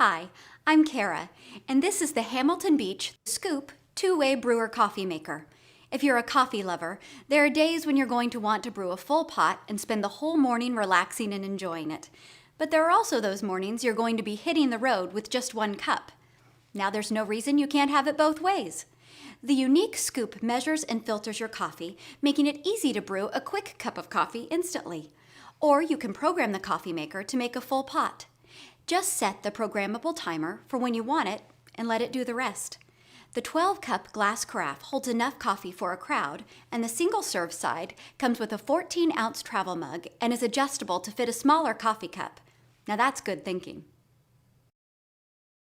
Hi, I'm Kara, and this is the Hamilton Beach Scoop two-way brewer coffee maker. If you're a coffee lover, there are days when you're going to want to brew a full pot and spend the whole morning relaxing and enjoying it. But there are also those mornings you're going to be hitting the road with just one cup. Now there's no reason you can't have it both ways. The unique scoop measures and filters your coffee, making it easy to brew a quick cup of coffee instantly. Or you can program the coffee maker to make a full pot. Just set the programmable timer for when you want it and let it do the rest. The 12-cup glass carafe holds enough coffee for a crowd, and the single-serve side comes with a 14-ounce travel mug and is adjustable to fit a smaller coffee cup. Now that's good thinking.